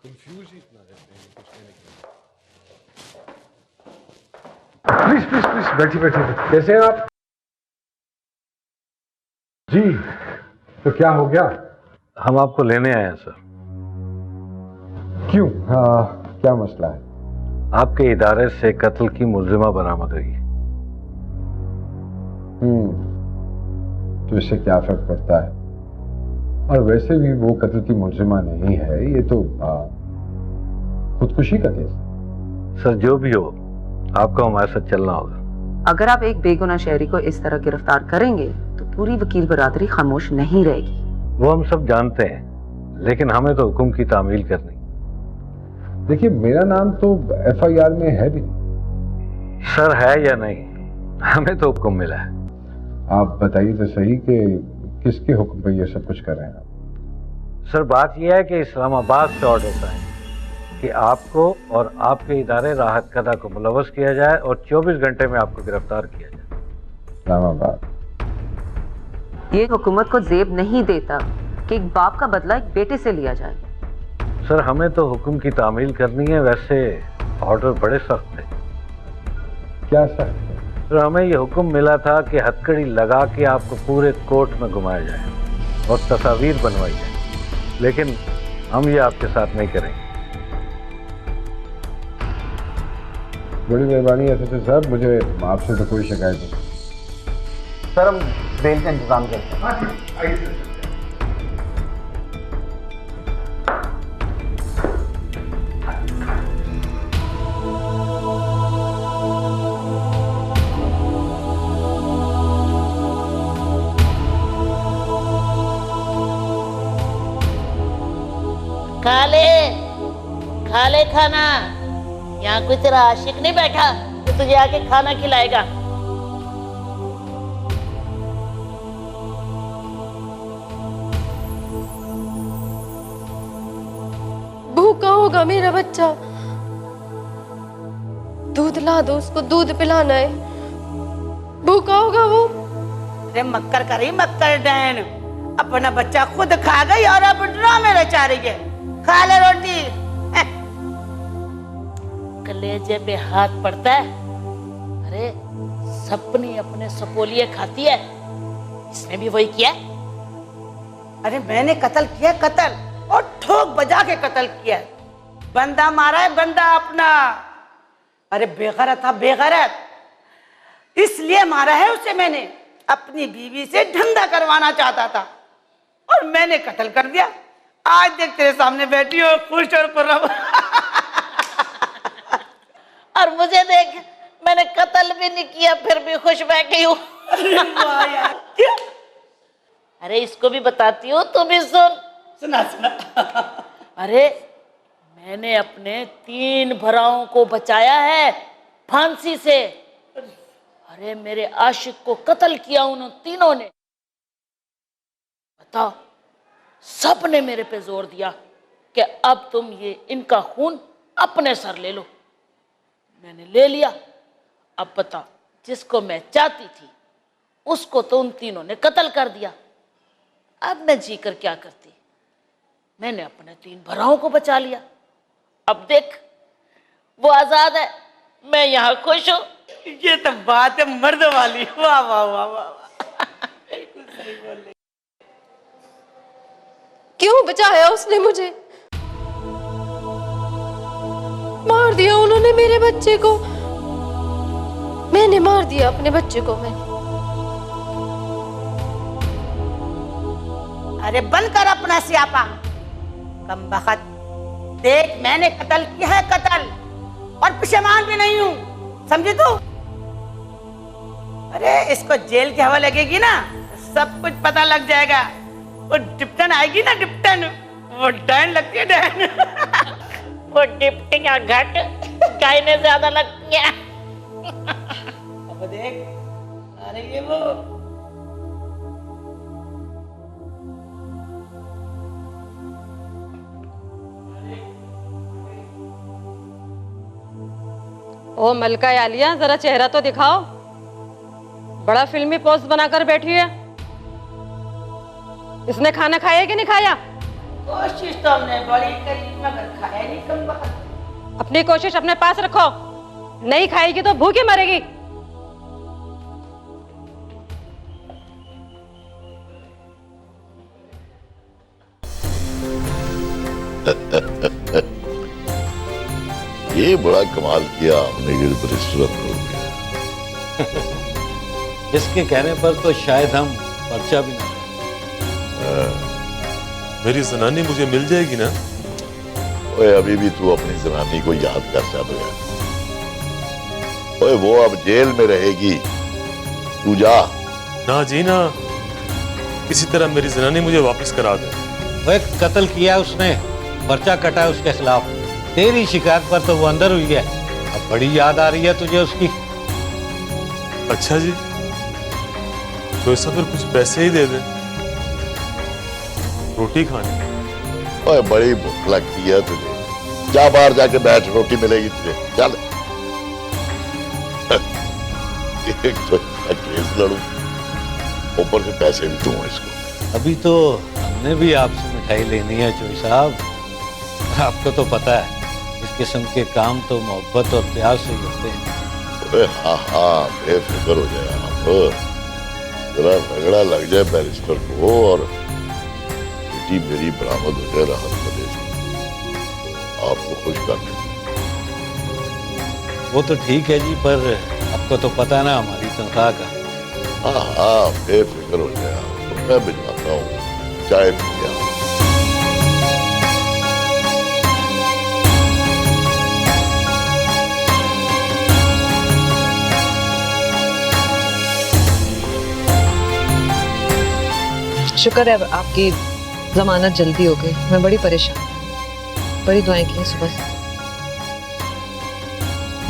Confuse ही इतना रहते हैं कुछ कहने के लिए। प्लीज प्लीज प्लीज बैठिए बैठिए। कैसे हैं आप? जी, तो क्या हो गया? हम आपको लेने आए हैं सर। क्यों? क्या मसला है? आपके इदारे से कत्ल की मुलजिमा बरामद हुई। तो इससे क्या फर्क पड़ता है? और वैसे भी वो कत्ल की मुलजिमा नहीं है, ये तो खुदकुशी का केस। सर जो भी हो, आपको हमारे साथ चलना होगा। अगर आप एक बेगुनाह शहरी को इस तरह गिरफ्तार करेंगे तो पूरी वकील बरादरी खामोश नहीं रहेगी। वो हम सब जानते हैं, लेकिन हमें तो हुक्म की तामील करनी। देखिए, मेरा नाम तो FIR में है भी नहीं। सर है या नहीं, हमें तो हुक्म मिला है। आप बताइए तो सही कि किसके हुक्म पर ये सब कुछ कर रहे हैं आप? सर बात यह है कि इस्लामाबाद से ऑर्डर आए कि आपको और आपके इदारे राहत कदा को मुलव्वस किया जाए और 24 घंटे में आपको गिरफ्तार किया जाए। इस्लामाबाद ये हुकूमत को जेब नहीं देता कि एक बाप का बदला एक बेटे से लिया जाए। सर हमें तो हुक्म की तामील करनी है, वैसे ऑर्डर बड़े सख्त है। क्या सख्त है? सर हमें ये हुक्म मिला था कि हथकड़ी लगा के आपको पूरे कोर्ट में घुमाया जाए और तस्वीर बनवाई जाए, लेकिन हम ये आपके साथ नहीं करेंगे। बड़ी मेहरबानी है SHO साहब, मुझे आपसे तो कोई शिकायत नहीं। सर हम बेल का इंतजाम करते हैं। खा ले खाना। यहाँ कोई तेरा आशिक नहीं बैठा जो तुझे आके खाना खिलाएगा। भूखा होगा मेरा बच्चा, दूध ला दो, उसको दूध पिलाना है। भूखा होगा वो। अरे मक्कर करी मक्कर डैन, अपना बच्चा खुद खा गई और अब ड्रामे रचा रही है। खा ले रोटी। कलेजे पे हाथ पड़ता है। अरे सपनी अपने सपोलिए खाती है, इसने भी वही किया। अरे मैंने कत्ल किया, कत्ल और ठोक बजा के कत्ल किया। बंदा मारा है, बंदा अपना। अरे बेगैरत था, बेगैरत, इसलिए मारा है उसे मैंने। अपनी बीवी से धंधा करवाना चाहता था और मैंने कत्ल कर दिया। आज देख तेरे सामने बैठी हो खुश और खुर्रम। और मुझे देख, मैंने कत्ल भी नहीं किया फिर भी खुश बैठी हूँ। अरे इसको भी बताती हूँ, तू भी सुन। सुना सुना। अरे मैंने अपने 3 भराओं को बचाया है फांसी से। अरे मेरे आशिक को कत्ल किया उन तीनों ने। बताओ, सब ने मेरे पे जोर दिया कि अब तुम ये इनका खून अपने सर ले लो। मैंने ले लिया। अब बताओ, जिसको मैं चाहती थी उसको तो उन तीनों ने कत्ल कर दिया। अब मैं जी कर क्या करती? मैंने अपने 3 भराओं को बचा लिया। अब देख, वो आजाद है, मैं यहाँ खुश हूँ। ये तो बात है मर्द वाली। वाह वाह वाह वाह। क्यों बचाया उसने मुझे? मार दिया उन्होंने मेरे बच्चे को। मैंने मार दिया अपने बच्चे को। मैं अरे बंद कर अपना सियापा, कमबख्त। देख, मैंने कत्ल किया है, कत्ल, और पशेमान भी नहीं हूँ, समझी तू? अरे इसको जेल की हवा लगेगी ना, सब कुछ पता लग जाएगा। वो डिप्टन आएगी ना, डिप्टन, वो डैन लगती है, डैन। वो डिप्टी या घट गायने ज्यादा लगती है। अब देख, अरे ये वो ओ मलका आलिया, जरा चेहरा तो दिखाओ। बड़ा फिल्मी पोज बनाकर बैठी है। इसने खाना खाया कि नहीं खाया? कोशिश तो हमने बड़ी करी मगर खाया नहीं कम वक्त। अपनी कोशिश अपने पास रखो, नहीं खाएगी तो भूखी मरेगी। ये बड़ा कमाल किया आपने, गिरधर रेस्टोरेंट हो गया। इसके कहने पर तो शायद हम पर्चा भी ना। मेरी जनानी मुझे मिल जाएगी ना? ओए अभी भी तू अपनी जनानी को याद कर सकता है। ओए वो अब जेल में रहेगी, तू जा। ना जी ना, किसी तरह मेरी जनानी मुझे वापस करा दे। वो एक कत्ल किया उसने, पर्चा कटा है उसके खिलाफ। तेरी शिकायत पर तो वो अंदर हुई है। अब बड़ी याद आ रही है तुझे उसकी। अच्छा जी, तो ऐसा फिर कुछ पैसे ही दे दे, रोटी खाने। ओए बड़ी भूख लगती है तुझे, जा बाहर जाके बैठ, रोटी मिलेगी तुझे, चल। एक तो केस लड़ू, ऊपर से पैसे भी दूं इसको। अभी तो हमने भी आपसे मिठाई लेनी है चोई साहब। आपको तो पता है इस किस्म के काम तो मोहब्बत और प्यार से ही होते हैं। अरे हाँ हाँ, बेफिक्र हो जाए आप, जरा रगड़ा लग जाए बैरिस्टर को और बेटी मेरी बरामद हो जाए राहत प्रदेश में, आपको खुश करने। वो तो ठीक है जी, पर आपको तो पता है ना हमारी तनख्वाह का। हाँ हाँ, बेफिक्र हो जाए आप, तो मैं भिजवाता हूँ, चाय पी लिया। शुक्र है आपकी जमानत जल्दी हो गई, मैं बड़ी परेशान हूँ। बड़ी दुआएं की सुबह से।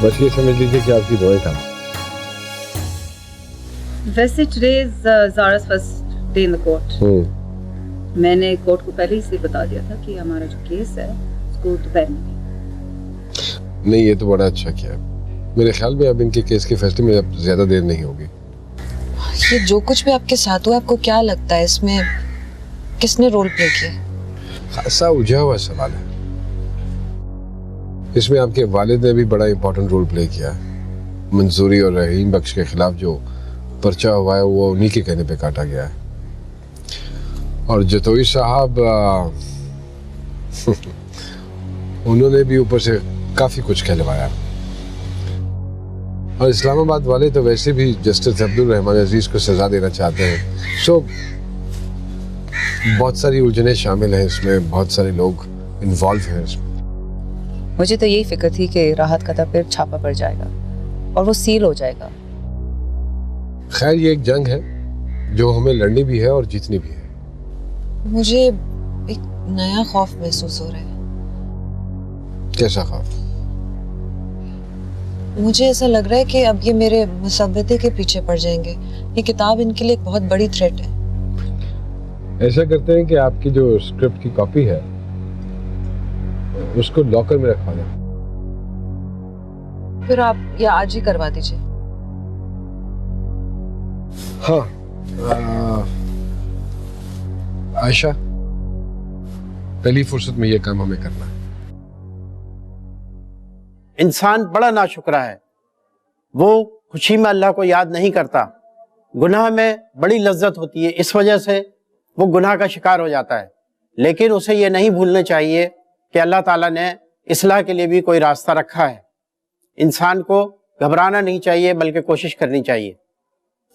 बस ये समझ लीजिए कि आपकी दुआएं काम। वैसे today is Zara's first day in the court. मैंने कोर्ट को पहले ही से बता दिया था कि हमारा जो केस है उसको दोपहर में। नहीं, ये तो बड़ा अच्छा किया। मेरे ख्याल में अब इनके केस के फैसले में अब ज्यादा देर नहीं होगी। ये जो कुछ भी आपके साथ हुआ, आपको क्या लगता है इसमें किसने रोल प्ले किया? खासा उलझा हुआ सवाल है। इसमें आपके वालिद ने भी बड़ा इंपॉर्टेंट रोल प्ले किया। मंजूरी और रहीम बख्श के खिलाफ जो पर्चा हुआ है वो उन्हीं के कहने पे काटा गया है। और जतोई साहब उन्होंने भी ऊपर से काफी कुछ कहलवाया। और इस्लामाबाद वाले तो वैसे भी जस्टिस अब्दुल रहमान अजीज को सजा देना चाहते हैं। सो बहुत सारी उलझनें शामिल हैं इसमें, बहुत सारे लोग इन्वॉल्व हैं इसमें। मुझे तो यही फिक्र थी कि राहत का फिर छापा पड़ जाएगा और वो सील हो जाएगा। खैर ये एक जंग है जो हमें लड़नी भी है और जीतनी भी है। मुझे एक नया खौफ महसूस हो रहा है। कैसा खौफ? मुझे ऐसा लग रहा है कि अब ये मेरे मुसव्वदे के पीछे पड़ जाएंगे। ये किताब इनके लिए एक बहुत बड़ी थ्रेट है। ऐसा करते हैं कि आपकी जो स्क्रिप्ट की कॉपी है उसको लॉकर में रखवा दें। फिर आप ये आज ही करवा दीजिए। हाँ आयशा, पहली फुर्सत में ये काम हमें करना है। इंसान बड़ा नाशुक्रा है, वो खुशी में अल्लाह को याद नहीं करता। गुनाह में बड़ी लज्जत होती है, इस वजह से वो गुनाह का शिकार हो जाता है। लेकिन उसे ये नहीं भूलना चाहिए कि अल्लाह ताला ने इस्लाह के लिए भी कोई रास्ता रखा है। इंसान को घबराना नहीं चाहिए बल्कि कोशिश करनी चाहिए।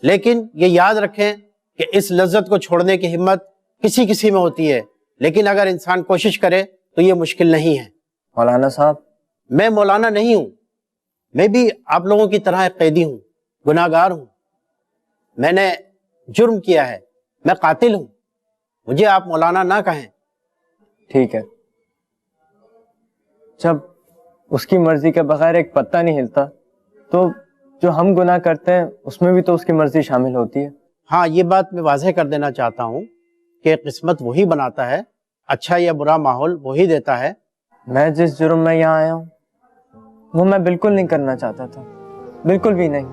लेकिन ये याद रखें कि इस लज्जत को छोड़ने की हिम्मत किसी किसी में होती है, लेकिन अगर इंसान कोशिश करे तो ये मुश्किल नहीं है। मौलाना साहब, मैं मौलाना नहीं हूँ, मैं भी आप लोगों की तरह एक कैदी हूँ, गुनाहगार हूँ। मैंने जुर्म किया है, मैं कातिल हूँ, मुझे आप मौलाना ना कहें। ठीक है, जब उसकी मर्जी के बगैर एक पत्ता नहीं हिलता तो जो हम गुनाह करते हैं उसमें भी तो उसकी मर्जी शामिल होती है। हाँ, ये बात मैं वाज़ेह कर देना चाहता हूँ कि किस्मत वही बनाता है, अच्छा या बुरा माहौल वही देता है। मैं जिस जुर्म में यहाँ आया हूँ वो मैं बिल्कुल नहीं करना चाहता था, बिल्कुल भी नहीं।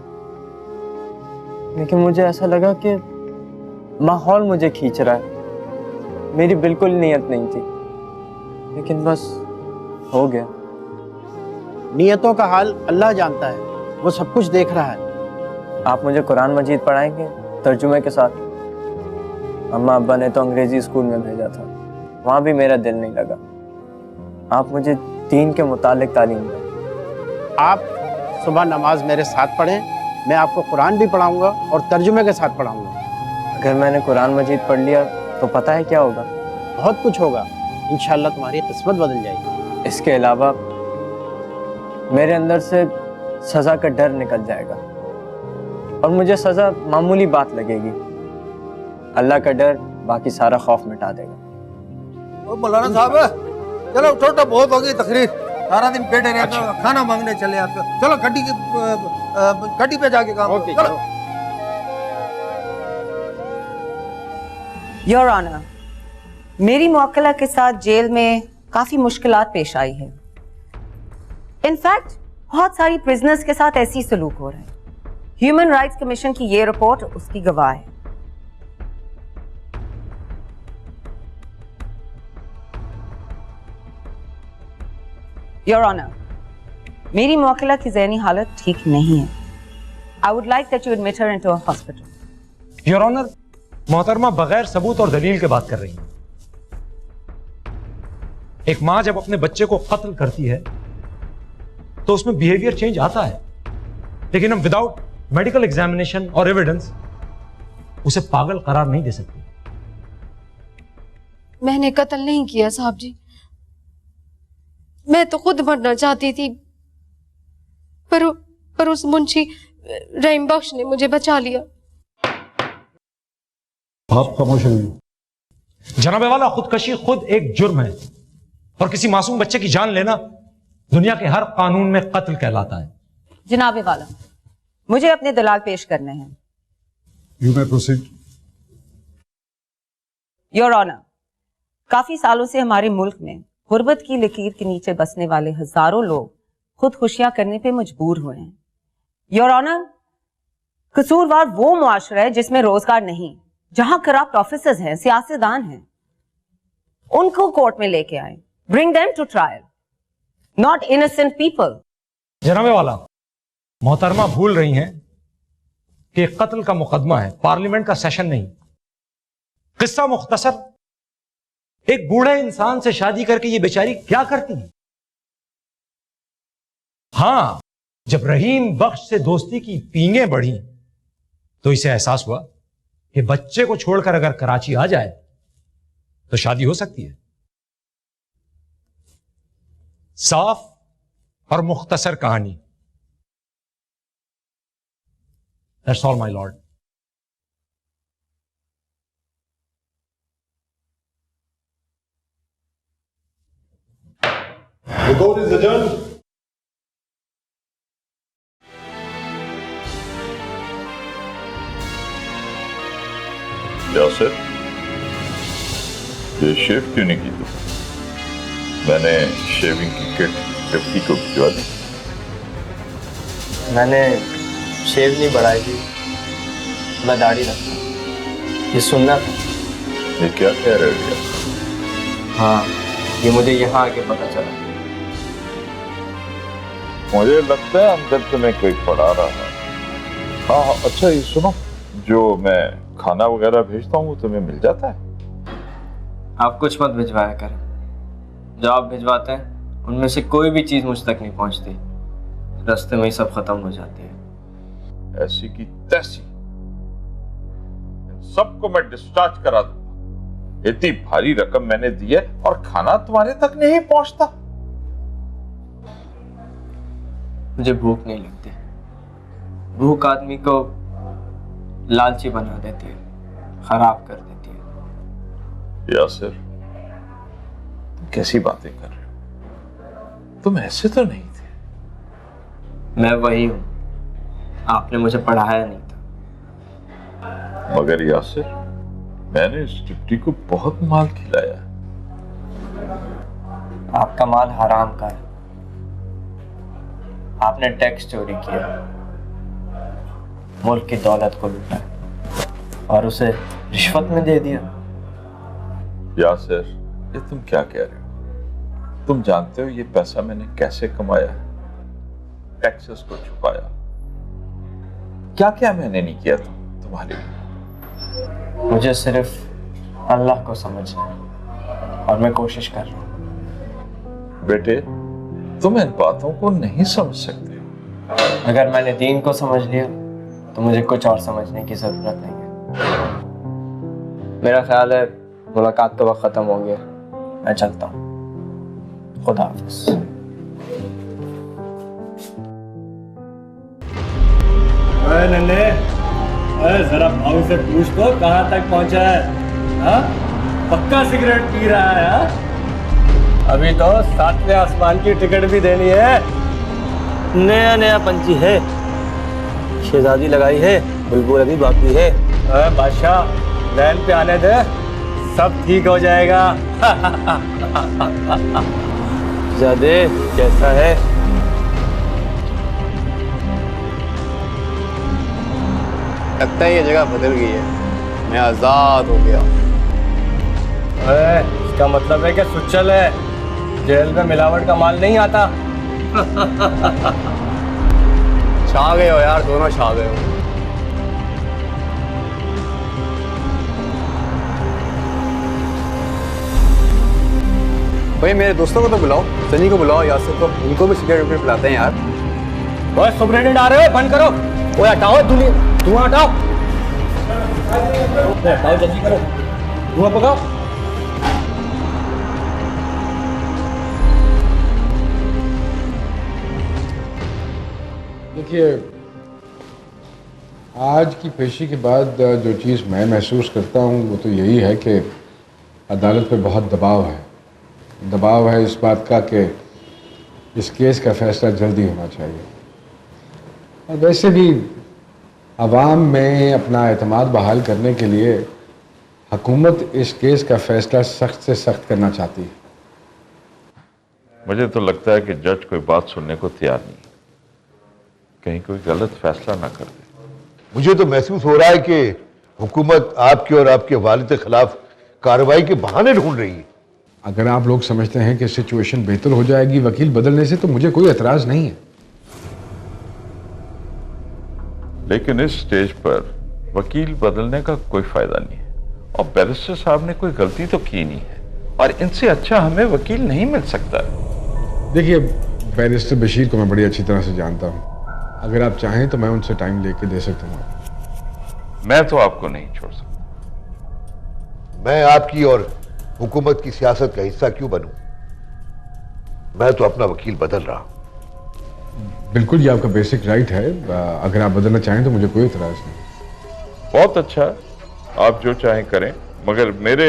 लेकिन मुझे ऐसा लगा कि माहौल मुझे खींच रहा है, मेरी बिल्कुल नीयत नहीं थी। लेकिन बस हो गया। नियतों का हाल अल्लाह जानता है, वो सब कुछ देख रहा है। आप मुझे कुरान मजीद पढ़ाएंगे तर्जुमे के साथ? अम्मा अब्बा ने तो अंग्रेजी स्कूल में भेजा था, वहाँ भी मेरा दिल नहीं लगा। आप मुझे दीन के मुतालिक तालीम दें। आप सुबह नमाज मेरे साथ पढ़ें, मैं आपको कुरान भी पढ़ाऊंगा और तर्जुमे के साथ पढ़ाऊंगा। अगर मैंने कुरान मजीद पढ़ लिया तो पता है क्या होगा? बहुत कुछ होगा, इंशाअल्लाह तुम्हारी किस्मत बदल जाएगी। इसके अलावा मेरे अंदर से सज़ा का डर निकल जाएगा और मुझे सज़ा मामूली बात लगेगी। अल्लाह का डर बाकी सारा खौफ मिटा देगा। मौलाना साहब चलो उठो, तो बहुत हो गई तकरीर, सारा दिन पेटे रहता है, खाना मांगने चले आते। चलो गड्डी पे जाके काम करो। चलो। योर ऑनर, मेरी मुवक्किला के साथ जेल में काफी मुश्किलात पेश आई है। इनफैक्ट बहुत सारी प्रिजनर्स के साथ ऐसी सलूक हो रहा है। ह्यूमन राइट्स कमीशन की ये रिपोर्ट उसकी गवाह है। योर ऑनर, मेरी मुवक्किला की ज़हनी हालत ठीक नहीं है। I would like that you admit her into a hospital. Your honour, मोहतरमा बगैर सबूत और दलील के बात कर रही हैं। एक मां जब अपने बच्चे को कत्ल करती है तो उसमें बिहेवियर चेंज आता है, लेकिन हम विदाउट मेडिकल एग्जामिनेशन और एविडेंस उसे पागल करार नहीं दे सकते। मैंने कत्ल नहीं किया साहब जी, मैं तो खुद मरना चाहती थी, पर उस मुंशी रहीम बख्श ने मुझे बचा लिया। आप खामोश रहिए। जनाबे वाला, खुदकशी खुद एक जुर्म है और किसी मासूम बच्चे की जान लेना दुनिया के हर कानून में कत्ल कहलाता है। जनाबे वाला, मुझे अपने दलाल पेश करने हैं। You may proceed. Your honour, काफी सालों से हमारे मुल्क में गुर्बत की लकीर के नीचे बसने वाले हजारों लोग खुदकुशियां करने पे मजबूर हुए हैं। योर ऑनर, कसूरवार वो मुआशरा है जिसमें रोजगार नहीं, जहां करप्ट ऑफिसर्स हैं, सियासतदान हैं। उनको कोर्ट में लेके आए, bring them to trial, not innocent people. जनाबे वाला, मोहतरमा भूल रही हैं कि कत्ल का मुकदमा है, पार्लियामेंट का सेशन नहीं। किस्सा मुख्तसर, एक बूढ़े इंसान से शादी करके ये बेचारी क्या करती है? हां, जब रहीम बख्श से दोस्ती की पींगें बढ़ी तो इसे एहसास हुआ कि बच्चे को छोड़कर अगर कराची आ जाए तो शादी हो सकती है। साफ और मुख्तसर कहानी। That's all, my lord. The court is adjourned. Yasir, ये शेव क्यों नहीं की तू? मैंने शेविंग की किट डिप्टी को भिजवा दी। मैंने शेव नहीं बढ़ाई थी, मैं दाढ़ी रखता, ये सुनना था। ये क्या कह रहे हो यार? हाँ, ये मुझे यहाँ आके पता चला। मुझे लगता है अंदर तुम्हें कोई पढ़ा रहा है। हाँ हाँ, अच्छा ये सुनो, जो मैं खाना वगैरह भेजता हूँ तुम्हें मिल जाता है? आप कुछ मत भिजवाया करें, जो आप भिजवाते हैं उनमें से कोई भी चीज मुझ तक नहीं पहुंचती, रास्ते में ही सब खत्म हो जाती है। ऐसी की तैसी सबको मैं डिस्चार्ज करा दूंगा। इतनी भारी रकम मैंने दी है और खाना तुम्हारे तक नहीं पहुंचता। मुझे भूख नहीं लगती, भूख आदमी को लालची बना देती है, खराब कर देती है। यासिर, तुम कैसी बातें कर रहे हो? तुम ऐसे तो नहीं थे। मैं वही हूं, आपने मुझे पढ़ाया नहीं था। मगर यासिर, मैंने इस डिप्टी को बहुत माल खिलाया। आपका माल हराम का है, आपने टैक्स चोरी किया, मुल्क की दौलत को लूटा और उसे रिश्वत में दे दिया। यासिर, ये तुम क्या कह रहे हो? तुम जानते हो ये पैसा मैंने कैसे कमाया है? टैक्सेस को छुपाया। क्या क्या मैंने नहीं किया था तुम्हारे लिए। मुझे सिर्फ अल्लाह को समझना है और मैं कोशिश कर रहा हूँ। बेटे, तुम इन बातों को नहीं समझ सकते। अगर मैंने दीन को समझ लिया तो मुझे कुछ और समझने की जरूरत नहीं है। मेरा ख्याल है मुलाकात का वक्त खत्म हो गया, मैं चलता हूँ। खुदा हाफिज। नन्हे, जरा भाव से पूछ तो कहाँ तक पहुंचा है? हाँ? पक्का सिगरेट पी रहा है? हाँ? अभी तो 7वें आसमान की टिकट भी देनी है। नया नया पंछी है, शहजादी लगाई है, बुलबुल अभी बाकी है। बादशाह, लाइन पे आने दे, सब ठीक हो जाएगा। शहजादे कैसा है? लगता है ये जगह बदल गई है, मैं आजाद हो गया। इसका मतलब है कि सुच्चल है, जेल में मिलावट का माल नहीं आता। छा गए हो यार, दोनों छा गए हो। भाई मेरे दोस्तों को तो बुलाओ, सनी को बुलाओ, यासिर को, इनको भी सिगरेट पिलाते हैं यार। ओए सुपरिटेंडेंट आ रहे हो, बंद करो। ओए हटाओ धुआं हटाओ। हटाओ जल्दी करो, धुआं पकाओ। देखिए, आज की पेशी के बाद जो चीज़ मैं महसूस करता हूँ वो तो यही है कि अदालत पे बहुत दबाव है। दबाव है इस बात का कि इस केस का फैसला जल्दी होना चाहिए। और वैसे भी अवाम में अपना एतमाद बहाल करने के लिए हुकूमत इस केस का फैसला सख्त से सख्त करना चाहती है। मुझे तो लगता है कि जज कोई बात सुनने को तैयार नहीं, कहीं कोई गलत फैसला ना कर दे। मुझे तो महसूस हो रहा है कि हुकूमत आपके और आपके वालिद के खिलाफ कार्रवाई के बहाने ढूंढ रही है। अगर आप लोग समझते हैं कि सिचुएशन बेहतर हो जाएगी वकील बदलने से, तो मुझे कोई एतराज़ नहीं है। लेकिन इस स्टेज पर वकील बदलने का कोई फायदा नहीं है, और बैरिस्टर साहब ने कोई गलती तो की नहीं है, और इनसे अच्छा हमें वकील नहीं मिल सकता। देखिए, बैरिस्टर बशीर को मैं बड़ी अच्छी तरह से जानता हूँ। अगर आप चाहें तो मैं उनसे टाइम लेके दे सकता हूँ। मैं तो आपको नहीं छोड़ सकता। मैं आपकी और हुकूमत की सियासत का हिस्सा क्यों बनूं? मैं तो अपना वकील बदल रहा हूं। बिल्कुल, ये आपका बेसिक राइट है। अगर आप बदलना चाहें तो मुझे कोई इतराज नहीं। बहुत अच्छा, आप जो चाहें करें, मगर मेरे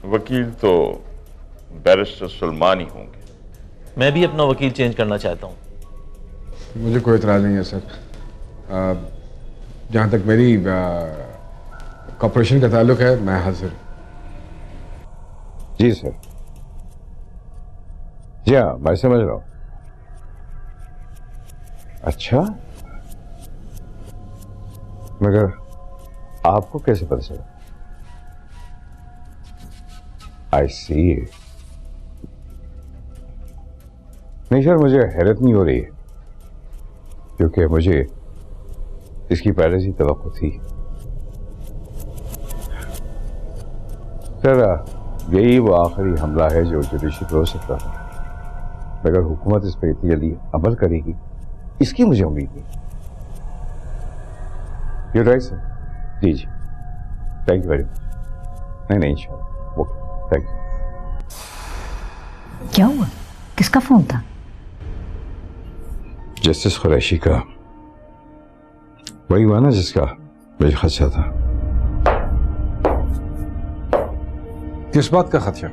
वकील तो बैरिस्टर सुलेमान ही होंगे। मैं भी अपना वकील चेंज करना चाहता हूँ। मुझे कोई इतराज नहीं है सर। जहाँ तक मेरी कॉर्पोरेशन का ताल्लुक है, मैं हाजिर। जी सर। जी हाँ, मैं समझ रहा हूँ। अच्छा, मगर आपको कैसे पता चला? आई सी। नहीं सर, मुझे हैरत नहीं हो रही है, क्योंकि मुझे इसकी पहले से तवक्को थी। सर, यही वो आखिरी हमला है जो जुडिशरी हो सकता था, मगर हुकूमत इस पर इतनी जल्दी अमल करेगी इसकी मुझे उम्मीद नहीं। You right sir. जी जी, थैंक यू वेरी मच। नहीं इंशाल्लाह, ओके, थैंक यू। क्या हुआ? किसका फोन था? जस्टिस कुरैशी का। वही हुआ ना जिसका मुझे खदशा था। किस बात का खदशा?